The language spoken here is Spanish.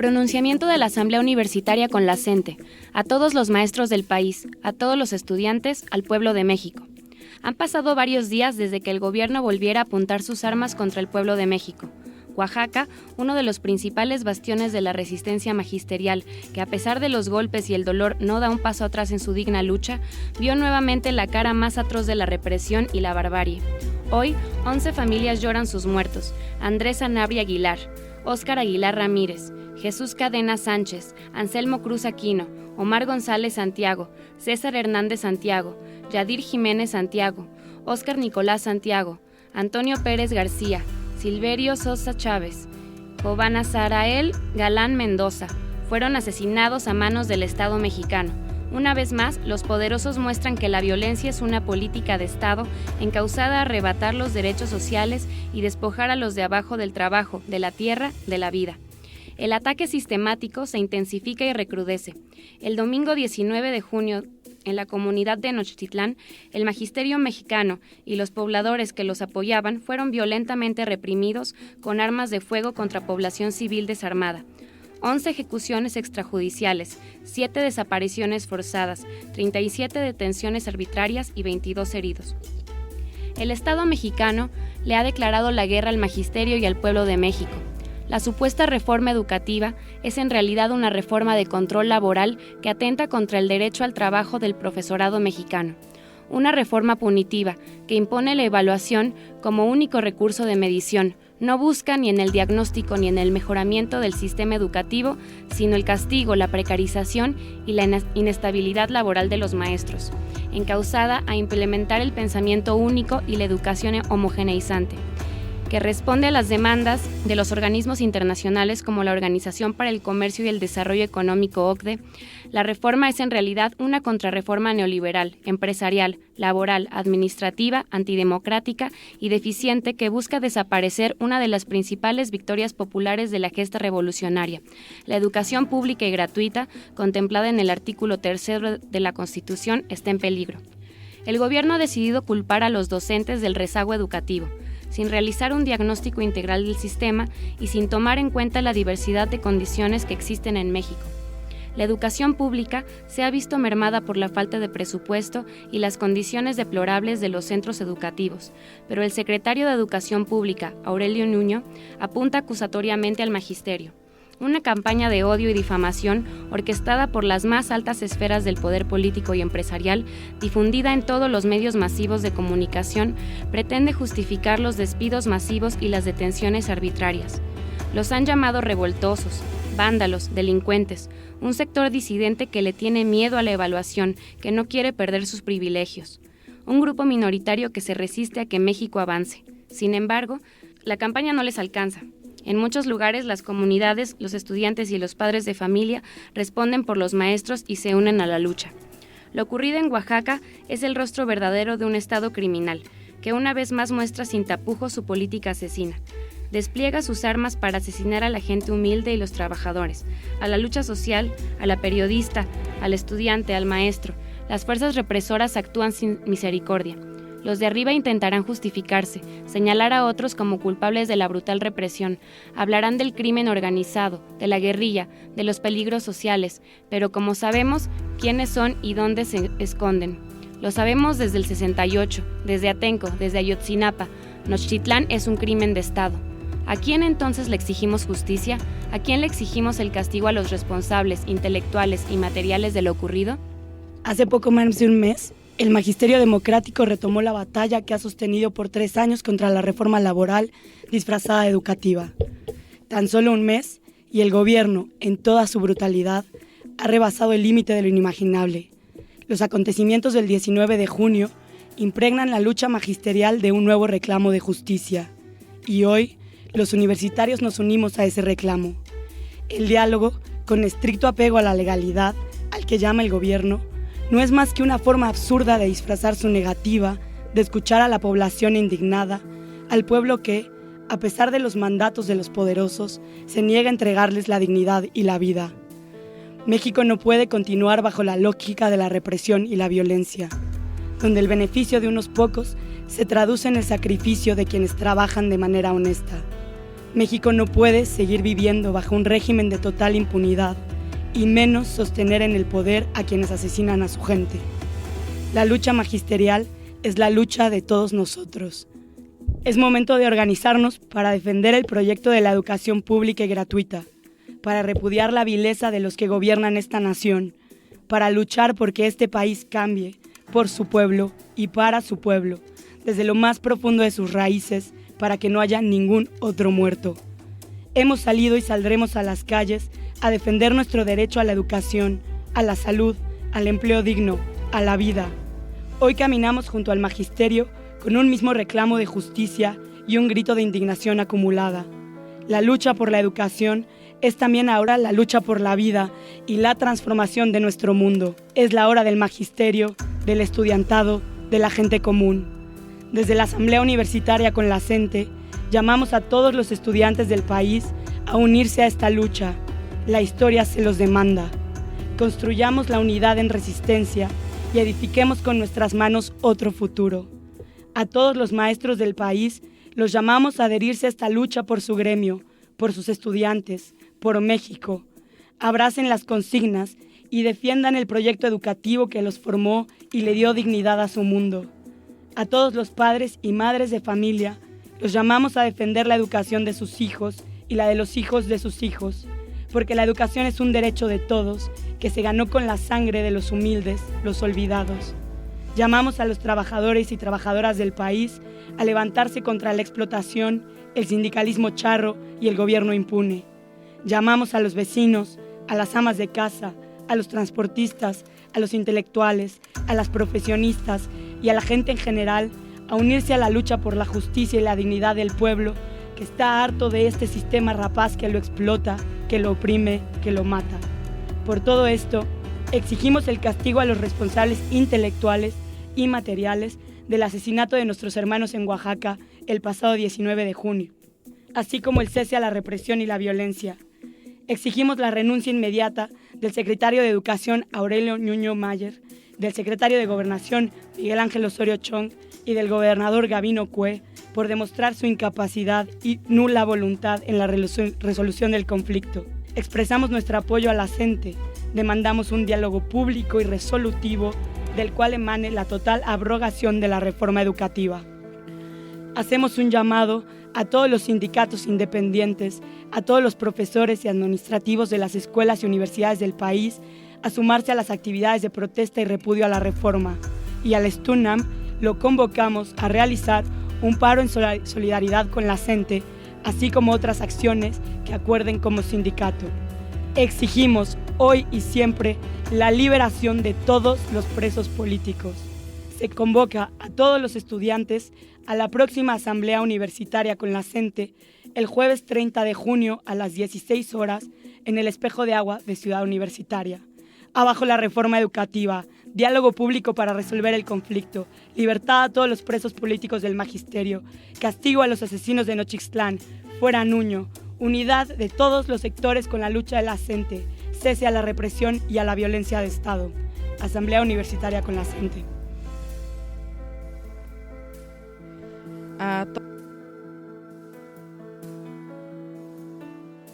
Pronunciamiento de la Asamblea Universitaria con la CENTE, a todos los maestros del país, a todos los estudiantes, al pueblo de México. Han pasado varios días desde que el gobierno volviera a apuntar sus armas contra el pueblo de México. Oaxaca, uno de los principales bastiones de la resistencia magisterial, que a pesar de los golpes y el dolor no da un paso atrás en su digna lucha, vio nuevamente la cara más atroz de la represión y la barbarie. Hoy, 11 familias lloran sus muertos: Andrés Sanabria Aguilar, Óscar Aguilar Ramírez, Jesús Cadena Sánchez, Anselmo Cruz Aquino, Omar González Santiago, César Hernández Santiago, Yadir Jiménez Santiago, Óscar Nicolás Santiago, Antonio Pérez García, Silverio Sosa Chávez, Jovana Sarael Galán Mendoza, fueron asesinados a manos del Estado mexicano. Una vez más, los poderosos muestran que la violencia es una política de Estado encauzada a arrebatar los derechos sociales y despojar a los de abajo del trabajo, de la tierra, de la vida. El ataque sistemático se intensifica y recrudece. El domingo 19 de junio, en la comunidad de Nochtitlán, el magisterio mexicano y los pobladores que los apoyaban fueron violentamente reprimidos con armas de fuego contra población civil desarmada. 11 ejecuciones extrajudiciales, 7 desapariciones forzadas, 37 detenciones arbitrarias y 22 heridos. El Estado mexicano le ha declarado la guerra al magisterio y al pueblo de México. La supuesta reforma educativa es en realidad una reforma de control laboral que atenta contra el derecho al trabajo del profesorado mexicano. Una reforma punitiva que impone la evaluación como único recurso de medición. No busca ni en el diagnóstico ni en el mejoramiento del sistema educativo, sino el castigo, la precarización y la inestabilidad laboral de los maestros, encauzada a implementar el pensamiento único y la educación homogeneizante, que responde a las demandas de los organismos internacionales como la Organización para el Comercio y el Desarrollo Económico OCDE. La reforma es en realidad una contrarreforma neoliberal, empresarial, laboral, administrativa, antidemocrática y deficiente que busca desaparecer una de las principales victorias populares de la gesta revolucionaria. La educación pública y gratuita, contemplada en el artículo 3 de la Constitución, está en peligro. El gobierno ha decidido culpar a los docentes del rezago educativo, sin realizar un diagnóstico integral del sistema y sin tomar en cuenta la diversidad de condiciones que existen en México. La educación pública se ha visto mermada por la falta de presupuesto y las condiciones deplorables de los centros educativos, pero el secretario de Educación Pública, Aurelio Nuño, apunta acusatoriamente al magisterio. Una campaña de odio y difamación orquestada por las más altas esferas del poder político y empresarial, difundida en todos los medios masivos de comunicación, pretende justificar los despidos masivos y las detenciones arbitrarias. Los han llamado revoltosos, vándalos, delincuentes, un sector disidente que le tiene miedo a la evaluación, que no quiere perder sus privilegios. Un grupo minoritario que se resiste a que México avance. Sin embargo, la campaña no les alcanza. En muchos lugares, las comunidades, los estudiantes y los padres de familia responden por los maestros y se unen a la lucha. Lo ocurrido en Oaxaca es el rostro verdadero de un Estado criminal, que una vez más muestra sin tapujos su política asesina. Despliega sus armas para asesinar a la gente humilde y los trabajadores, a la lucha social, a la periodista, al estudiante, al maestro. Las fuerzas represoras actúan sin misericordia. Los de arriba intentarán justificarse, señalar a otros como culpables de la brutal represión, hablarán del crimen organizado, de la guerrilla, de los peligros sociales, pero como sabemos, quiénes son y dónde se esconden. Lo sabemos desde el 68, desde Atenco, desde Ayotzinapa. Nochtitlán es un crimen de Estado. ¿A quién entonces le exigimos justicia? ¿A quién le exigimos el castigo a los responsables intelectuales y materiales de lo ocurrido? Hace poco más de un mes, el Magisterio Democrático retomó la batalla que ha sostenido por 3 años contra la reforma laboral disfrazada de educativa. Tan solo un mes y el gobierno, en toda su brutalidad, ha rebasado el límite de lo inimaginable. Los acontecimientos del 19 de junio impregnan la lucha magisterial de un nuevo reclamo de justicia. Y hoy, los universitarios nos unimos a ese reclamo. El diálogo, con estricto apego a la legalidad, al que llama el gobierno, no es más que una forma absurda de disfrazar su negativa, de escuchar a la población indignada, al pueblo que, a pesar de los mandatos de los poderosos, se niega a entregarles la dignidad y la vida. México no puede continuar bajo la lógica de la represión y la violencia, donde el beneficio de unos pocos se traduce en el sacrificio de quienes trabajan de manera honesta. México no puede seguir viviendo bajo un régimen de total impunidad, y menos sostener en el poder a quienes asesinan a su gente. La lucha magisterial es la lucha de todos nosotros. Es momento de organizarnos para defender el proyecto de la educación pública y gratuita, para repudiar la vileza de los que gobiernan esta nación, para luchar porque este país cambie, por su pueblo y para su pueblo, desde lo más profundo de sus raíces, para que no haya ningún otro muerto. Hemos salido y saldremos a las calles a defender nuestro derecho a la educación, a la salud, al empleo digno, a la vida. Hoy caminamos junto al magisterio con un mismo reclamo de justicia y un grito de indignación acumulada. La lucha por la educación es también ahora la lucha por la vida y la transformación de nuestro mundo. Es la hora del magisterio, del estudiantado, de la gente común. Desde la Asamblea Universitaria con la CENTE, llamamos a todos los estudiantes del país a unirse a esta lucha. La historia se los demanda. Construyamos la unidad en resistencia y edifiquemos con nuestras manos otro futuro. A todos los maestros del país los llamamos a adherirse a esta lucha por su gremio, por sus estudiantes, por México. Abracen las consignas y defiendan el proyecto educativo que los formó y le dio dignidad a su mundo. A todos los padres y madres de familia los llamamos a defender la educación de sus hijos y la de los hijos de sus hijos, porque la educación es un derecho de todos que se ganó con la sangre de los humildes, los olvidados. Llamamos a los trabajadores y trabajadoras del país a levantarse contra la explotación, el sindicalismo charro y el gobierno impune. Llamamos a los vecinos, a las amas de casa, a los transportistas, a los intelectuales, a las profesionistas y a la gente en general a unirse a la lucha por la justicia y la dignidad del pueblo que está harto de este sistema rapaz que lo explota, que lo oprime, que lo mata. Por todo esto, exigimos el castigo a los responsables intelectuales y materiales del asesinato de nuestros hermanos en Oaxaca el pasado 19 de junio, así como el cese a la represión y la violencia. Exigimos la renuncia inmediata del secretario de Educación Aurelio Nuño Mayer, del secretario de Gobernación Miguel Ángel Osorio Chong y del gobernador Gabino Cue por demostrar su incapacidad y nula voluntad en la resolución del conflicto. Expresamos nuestro apoyo a la CENTE, demandamos un diálogo público y resolutivo del cual emane la total abrogación de la reforma educativa. Hacemos un llamado a todos los sindicatos independientes, a todos los profesores y administrativos de las escuelas y universidades del país a sumarse a las actividades de protesta y repudio a la reforma. Y al STUNAM lo convocamos a realizar un paro en solidaridad con la CENTE, así como otras acciones que acuerden como sindicato. Exigimos hoy y siempre la liberación de todos los presos políticos. Se convoca a todos los estudiantes a la próxima Asamblea Universitaria con la CENTE el jueves 30 de junio a las 16 horas en el Espejo de Agua de Ciudad Universitaria. Abajo la reforma educativa, diálogo público para resolver el conflicto, libertad a todos los presos políticos del magisterio, castigo a los asesinos de Nochixtlán, fuera Nuño, unidad de todos los sectores con la lucha de la CENTE, cese a la represión y a la violencia de Estado. Asamblea Universitaria con la CENTE.